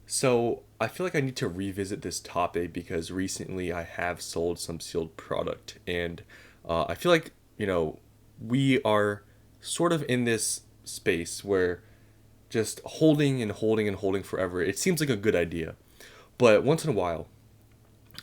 So I feel like I need to revisit this topic because recently I have sold some sealed product, and I feel like we are sort of in this space where just holding and holding and holding forever. It seems like a good idea, but once in a while,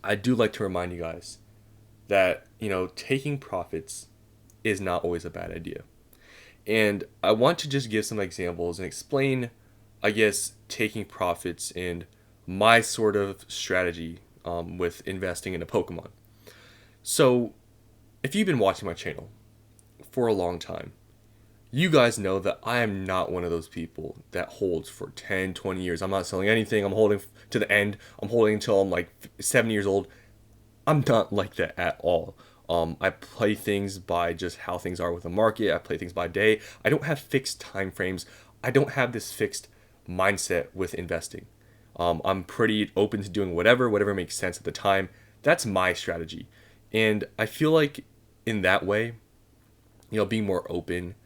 I do like to remind you guys that taking profits is not always a bad idea. And I want to just give some examples and explain, I guess, taking profits and my sort of strategy with investing in a Pokemon. So, if you've been watching my channel for a long time, you guys know that I am not one of those people that holds for 10, 20 years. I'm not selling anything. I'm holding to the end. I'm holding until I'm like 70 years old. I'm not like that at all. I play things by just how things are with the market. I play things by day. I don't have fixed time frames. I don't have this fixed mindset with investing. I'm pretty open to doing whatever makes sense at the time. That's my strategy, and I feel like in that way, being more open.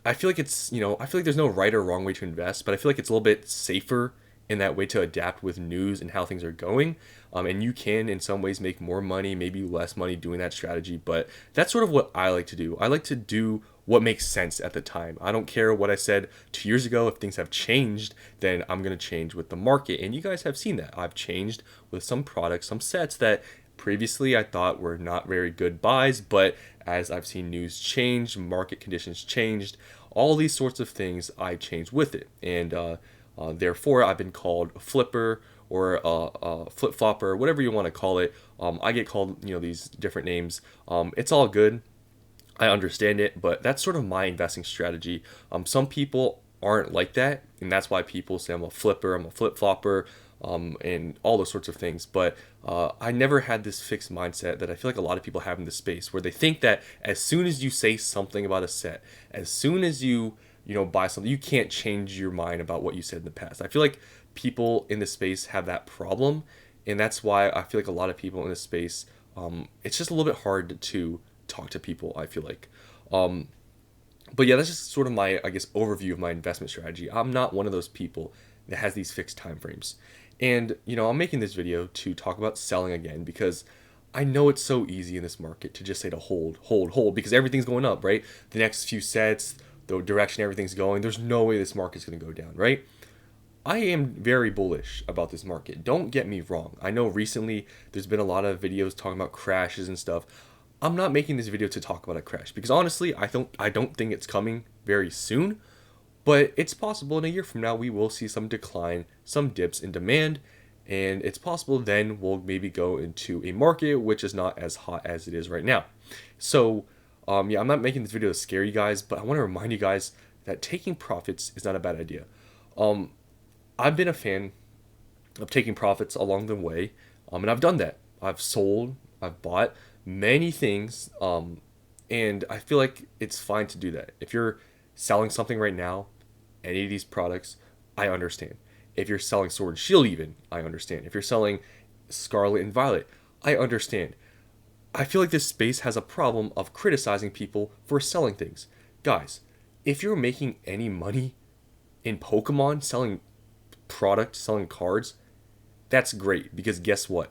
I feel like I feel like there's no right or wrong way to invest, but I feel like it's a little bit safer in that way to adapt with news and how things are going. And you can, in some ways, make more money, maybe less money doing that strategy. But that's sort of what I like to do. I like to do what makes sense at the time. I don't care what I said 2 years ago. If things have changed, then I'm going to change with the market. And you guys have seen that. I've changed with some products, some sets that previously I thought were not very good buys, but as I've seen news change, market conditions changed, all these sorts of things I changed with it. And therefore, I've been called a flipper or a flip flopper, whatever you want to call it. I get called, these different names. It's all good. I understand it, but that's sort of my investing strategy. Some people aren't like that, and that's why people say I'm a flipper, I'm a flip flopper, and all those sorts of things. But I never had this fixed mindset that I feel like a lot of people have in this space, where they think that as soon as you say something about a set, as soon as you buy something, you can't change your mind about what you said in the past. I feel like people in this space have that problem, and that's why I feel like a lot of people in this space, it's just a little bit hard to talk to people. I feel like. But yeah, that's just sort of my, I guess, overview of my investment strategy. I'm not one of those people that has these fixed time frames. And, I'm making this video to talk about selling again because I know it's so easy in this market to just say to hold, hold, hold because everything's going up, right? The next few sets, the direction everything's going, there's no way this market's going to go down, right? I am very bullish about this market. Don't get me wrong. I know recently there's been a lot of videos talking about crashes and stuff. I'm not making this video to talk about a crash because honestly, I don't think it's coming very soon, but it's possible in a year from now we will see some decline, some dips in demand, and it's possible then we'll maybe go into a market which is not as hot as it is right now. So, yeah, I'm not making this video to scare you guys, but I want to remind you guys that taking profits is not a bad idea. Um, I've been a fan of taking profits along the way, and I've done that. I've sold, I've bought many things, and I feel like it's fine to do that. If you're selling something right now, any of these products, I understand. If you're selling Sword and Shield, even, I understand. If you're selling Scarlet and Violet, I understand. I feel like this space has a problem of criticizing people for selling things. Guys, if you're making any money in Pokemon selling products, selling cards, that's great because guess what?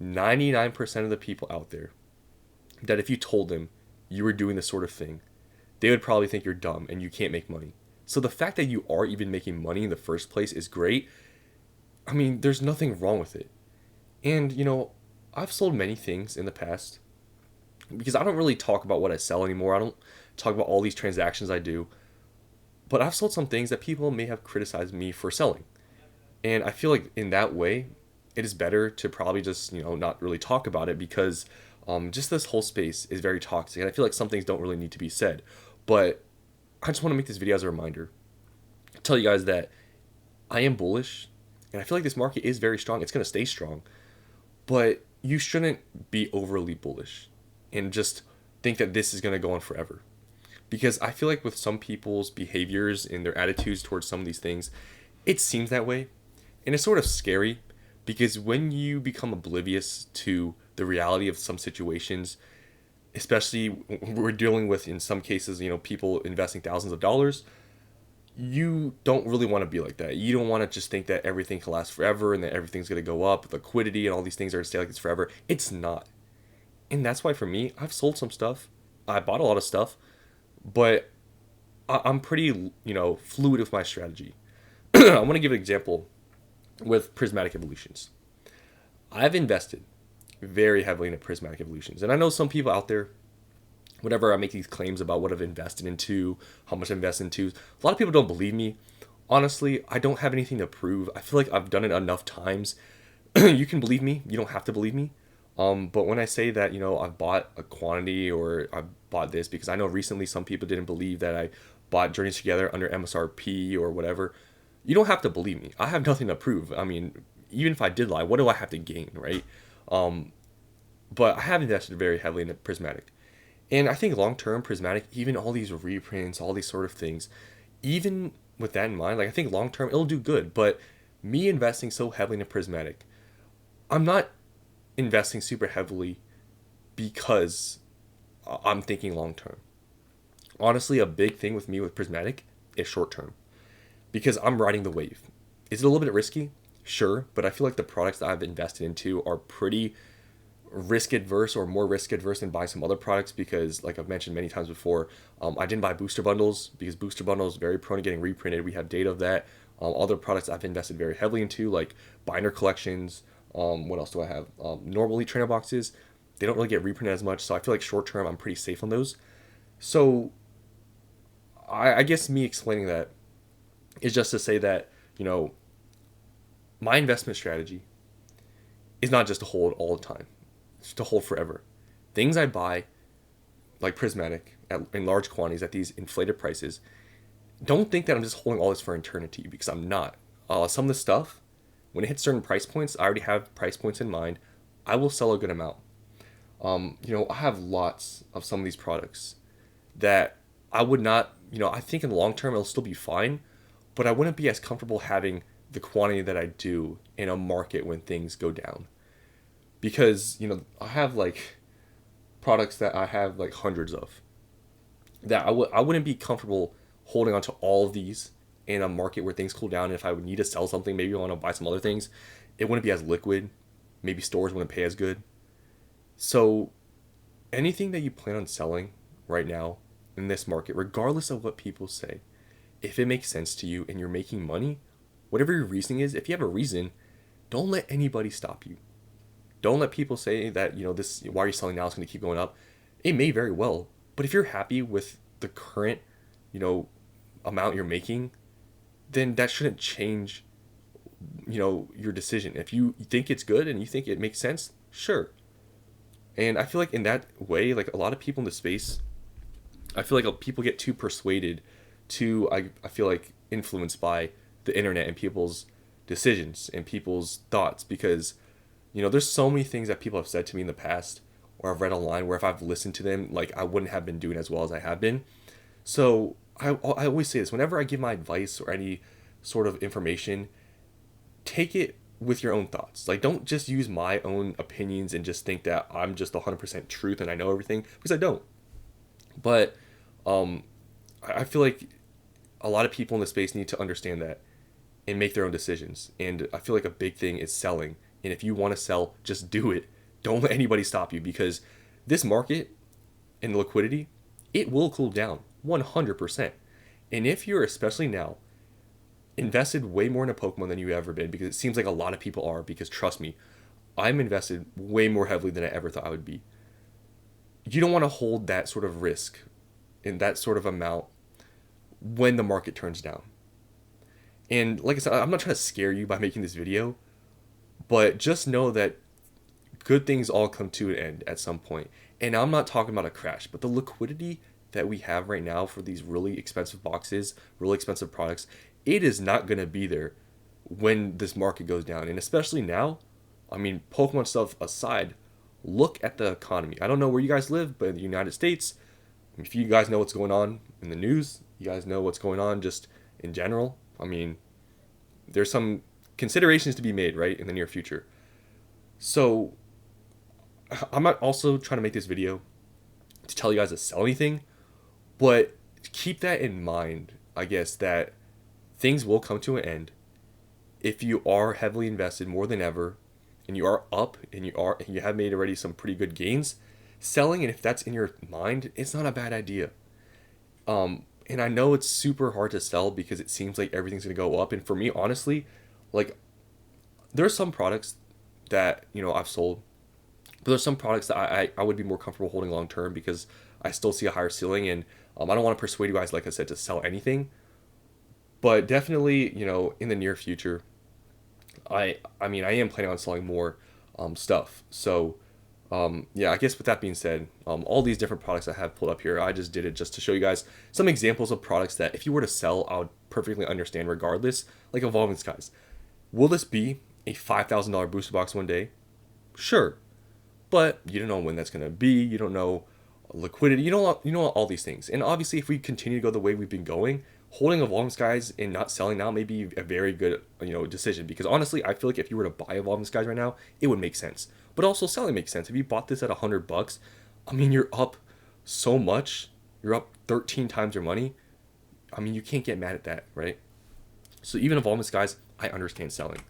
99% of the people out there that if you told them you were doing this sort of thing, they would probably think you're dumb and you can't make money. So the fact that you are even making money in the first place is great. I mean, there's nothing wrong with it. And, I've sold many things in the past because I don't really talk about what I sell anymore. I don't talk about all these transactions I do. But I've sold some things that people may have criticized me for selling. And I feel like in that way, it is better to probably just, not really talk about it because just this whole space is very toxic. And I feel like some things don't really need to be said. But I just want to make this video as a reminder. Tell you guys that I am bullish. And I feel like this market is very strong. It's going to stay strong. But you shouldn't be overly bullish and just think that this is going to go on forever. Because I feel like with some people's behaviors and their attitudes towards some of these things, it seems that way. And it's sort of scary because when you become oblivious to the reality of some situations, especially we're dealing with in some cases, people investing thousands of dollars, you don't really want to be like that. You don't want to just think that everything can last forever and that everything's going to go up, liquidity and all these things are going to stay like this forever. It's not. And that's why for me, I've sold some stuff. I bought a lot of stuff, but I'm pretty, fluid with my strategy. I want to give an example with Prismatic Evolutions. I've invested very heavily into Prismatic Evolutions. And I know some people out there, whenever I make these claims about what I've invested into, how much I've invested into, a lot of people don't believe me. Honestly, I don't have anything to prove. I feel like I've done it enough times. You can believe me. You don't have to believe me. But when I say that, I've bought a quantity or I bought this, because I know recently some people didn't believe that I bought Journeys Together under MSRP or whatever. You don't have to believe me. I have nothing to prove. I mean, even if I did lie, what do I have to gain, right? But I have invested very heavily in Prismatic. And I think long term, Prismatic, even all these reprints, all these sort of things, even with that in mind, like I think long term it'll do good. But me investing so heavily in Prismatic, I'm not investing super heavily because I'm thinking long term. Honestly, a big thing with me with Prismatic is short term because I'm riding the wave. Is it a little bit risky? Sure, but I feel like the products that I've invested into are pretty risk adverse or more risk adverse than buying some other products because, like I've mentioned many times before, I didn't buy booster bundles because booster bundles are very prone to getting reprinted. We have data of that. Other products I've invested very heavily into, like binder collections. What else do I have? Normally trainer boxes, they don't really get reprinted as much, so I feel like short term I'm pretty safe on those. So I guess me explaining that is just to say that, my investment strategy is not just to hold all the time. It's to hold forever. Things I buy, like Prismatic, in large quantities at these inflated prices, don't think that I'm just holding all this for eternity, because I'm not. Some of the stuff, when it hits certain price points, I already have price points in mind. I will sell a good amount. I have lots of some of these products that I would not, I think in the long term it'll still be fine, but I wouldn't be as comfortable having the quantity that I do in a market when things go down. Because, I have like products that I have like hundreds of that I wouldn't be comfortable holding on to all of these in a market where things cool down. And if I would need to sell something, maybe I want to buy some other things, it wouldn't be as liquid. Maybe stores wouldn't pay as good. So anything that you plan on selling right now in this market, regardless of what people say, if it makes sense to you and you're making money, whatever your reasoning is, if you have a reason, don't let anybody stop you. Don't let people say that, this, why are you selling now? It's going to keep going up. It may very well, but if you're happy with the current, amount you're making, then that shouldn't change, your decision. If you think it's good and you think it makes sense, sure. And I feel like in that way, like a lot of people in the space, I feel like people get too persuaded, I feel like influenced by the internet and people's decisions and people's thoughts, because there's so many things that people have said to me in the past or I've read online where if I've listened to them, like I wouldn't have been doing as well as I have been. So I always say this, whenever I give my advice or any sort of information, take it with your own thoughts. Like, don't just use my own opinions and just think that I'm just 100% truth and I know everything, because I don't. But I feel like a lot of people in the space need to understand that and make their own decisions. And I feel like a big thing is selling. And if you want to sell, just do it. Don't let anybody stop you, because this market and liquidity, it will cool down 100%. And if you're, especially now, invested way more in a Pokemon than you've ever been, because it seems like a lot of people are, because trust me, I'm invested way more heavily than I ever thought I would be. You don't want to hold that sort of risk in that sort of amount when the market turns down. And like I said, I'm not trying to scare you by making this video, but just know that good things all come to an end at some point. And I'm not talking about a crash, but the liquidity that we have right now for these really expensive boxes, really expensive products, it is not going to be there when this market goes down. And especially now, I mean, Pokemon stuff aside, look at the economy. I don't know where you guys live, but in the United States, if you guys know what's going on in the news, you guys know what's going on just in general. I mean, there's some considerations to be made, right, in the near future. So I'm not also trying to make this video to tell you guys to sell anything, but keep that in mind, I guess, that things will come to an end. If you are heavily invested more than ever, and you are up, and you have made already some pretty good gains, selling, and if that's in your mind, it's not a bad idea. And I know it's super hard to sell because it seems like everything's gonna go up. And for me, honestly, like there are some products that I've sold, but there's some products that I would be more comfortable holding long term because I still see a higher ceiling. And I don't want to persuade you guys, like I said, to sell anything, but definitely in the near future, I mean I am planning on selling more stuff. So yeah, I guess with that being said, all these different products I have pulled up here, I just did it just to show you guys some examples of products that if you were to sell, I would perfectly understand regardless. Like Evolving Skies. Will this be a $5,000 booster box one day? Sure. But you don't know when that's going to be. You don't know liquidity. You know all these things. And obviously, if we continue to go the way we've been going, holding Evolving Skies and not selling now may be a very good decision. Because honestly, I feel like if you were to buy Evolving Skies right now, it would make sense. But also selling makes sense. If you bought this at $100, I mean, you're up so much. You're up 13 times your money. I mean, you can't get mad at that, right? So even Evolving Skies, I understand selling.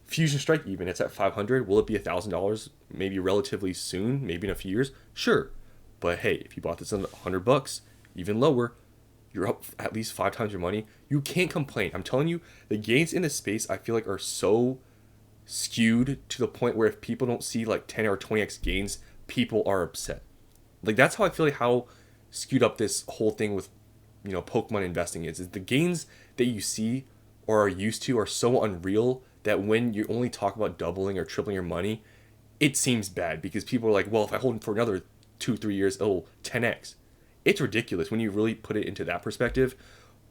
Fusion Strike, even it's at 500. Will it be $1,000 maybe relatively soon, maybe in a few years? Sure. But hey, if you bought this at $100, even lower, you're up at least 5 times your money. You can't complain. I'm telling you, the gains in this space I feel like are so skewed to the point where if people don't see like 10 or 20x gains, people are upset. Like that's how I feel like how skewed up this whole thing with Pokemon investing is the gains that you see or are used to are so unreal that when you only talk about doubling or tripling your money, it seems bad because people are like, well, if I hold it for another 2-3 years, it'll 10x. It's ridiculous when you really put it into that perspective,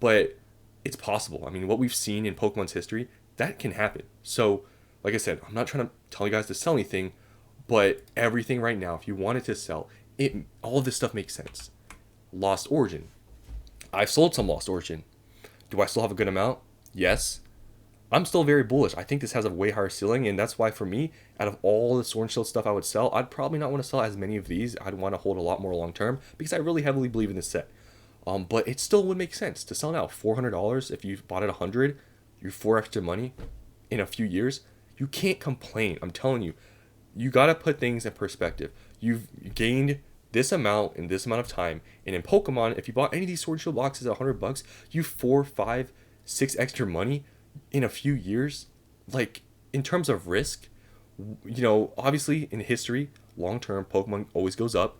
but it's possible. I mean, what we've seen in Pokemon's history, that can happen. So, like I said, I'm not trying to tell you guys to sell anything, but everything right now, if you wanted to sell, all of this stuff makes sense. Lost Origin. I've sold some Lost Origin. Do I still have a good amount? Yes. I'm still very bullish. I think this has a way higher ceiling, and that's why for me, out of all the Sword and Shield stuff I would sell, I'd probably not want to sell as many of these. I'd want to hold a lot more long term because I really heavily believe in this set. But it still would make sense to sell now. $400 if you bought it $100, you're 4 extra money in a few years. You can't complain. I'm telling you, you got to put things in perspective. You've gained this amount in this amount of time, and in Pokemon, if you bought any of these Sword and Shield boxes at $100, you 4, 5, 6 extra money in a few years. Like in terms of risk, obviously in history, long term Pokemon always goes up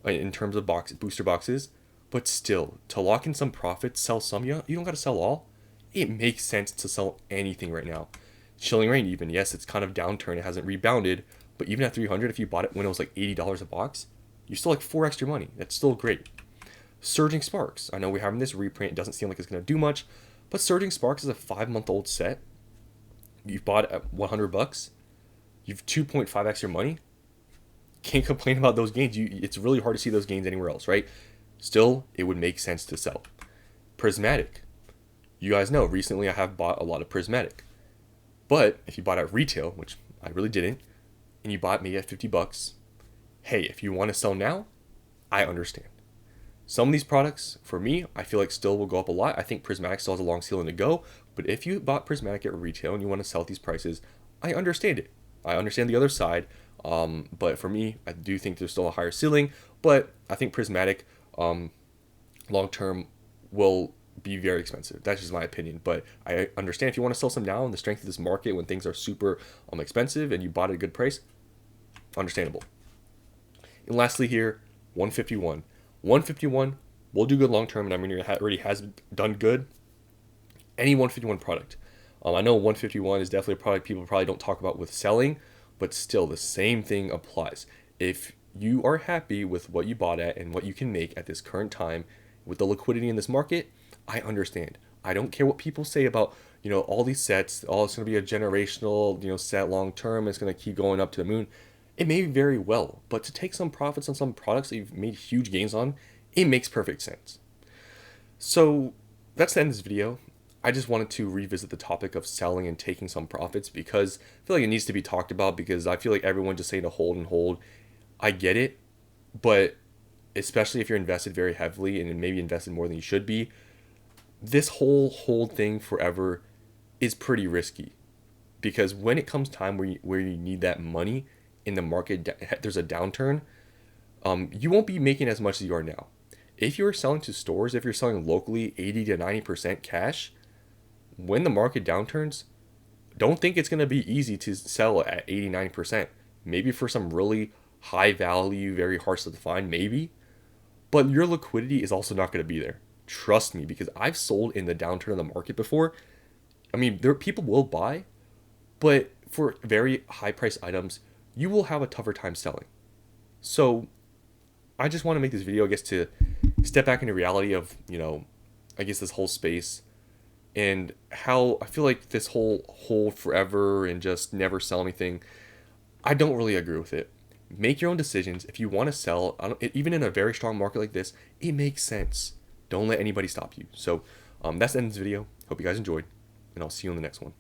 in terms of booster boxes, but still to lock in some profits, sell some. You don't got to sell all. It makes sense to sell anything right now. Chilling Reign, even, yes, it's kind of downturn, it hasn't rebounded, but even at 300, if you bought it when it was like $80 a box, you're still like 4 extra money. That's still great. Surging Sparks, I know we're having this reprint, it doesn't seem like it's going to do much, but Surging Sparks is a 5-month-old set. You bought it at $100. You've 2.5x your money. Can't complain about those gains. It's really hard to see those gains anywhere else, right? Still, it would make sense to sell. Prismatic. You guys know, recently I have bought a lot of Prismatic. But if you bought at retail, which I really didn't, and you bought me at $50, hey, if you want to sell now, I understand. Some of these products, for me, I feel like still will go up a lot. I think Prismatic still has a long ceiling to go. But if you bought Prismatic at retail and you want to sell at these prices, I understand it. I understand the other side. But for me, I do think there's still a higher ceiling. But I think Prismatic, long term, will be very expensive. That's just my opinion. But I understand if you want to sell some now in the strength of this market when things are super expensive and you bought at a good price, understandable. And lastly here, 151. 151 will do good long term, and I mean, it already has done good. Any 151 product. I know 151 is definitely a product people probably don't talk about with selling, but still the same thing applies. If you are happy with what you bought at and what you can make at this current time with the liquidity in this market, I understand. I don't care what people say about, all these sets, it's going to be a generational, set long term, it's going to keep going up to the moon. It may very well, but to take some profits on some products that you've made huge gains on, it makes perfect sense. So that's the end of this video. I just wanted to revisit the topic of selling and taking some profits because I feel like it needs to be talked about because I feel like everyone just saying to hold and hold. I get it, but especially if you're invested very heavily and maybe invested more than you should be, this whole hold thing forever is pretty risky, because when it comes time where you need that money in the market, there's a downturn, you won't be making as much as you are now. If you're selling to stores, if you're selling locally 80 to 90% cash, when the market downturns, don't think it's going to be easy to sell at 80, 90%. Maybe for some really high value, very hard to find, maybe. But your liquidity is also not going to be there. Trust me, because I've sold in the downturn of the market before. I mean, there people will buy, but for very high price items, you will have a tougher time selling. So I just want to make this video, I guess, to step back into reality of, I guess this whole space, and how I feel like this whole hold forever and just never sell anything, I don't really agree with it. Make your own decisions. If you want to sell, even in a very strong market like this, it makes sense. Don't let anybody stop you. So that's the end of this video. Hope you guys enjoyed, and I'll see you in the next one.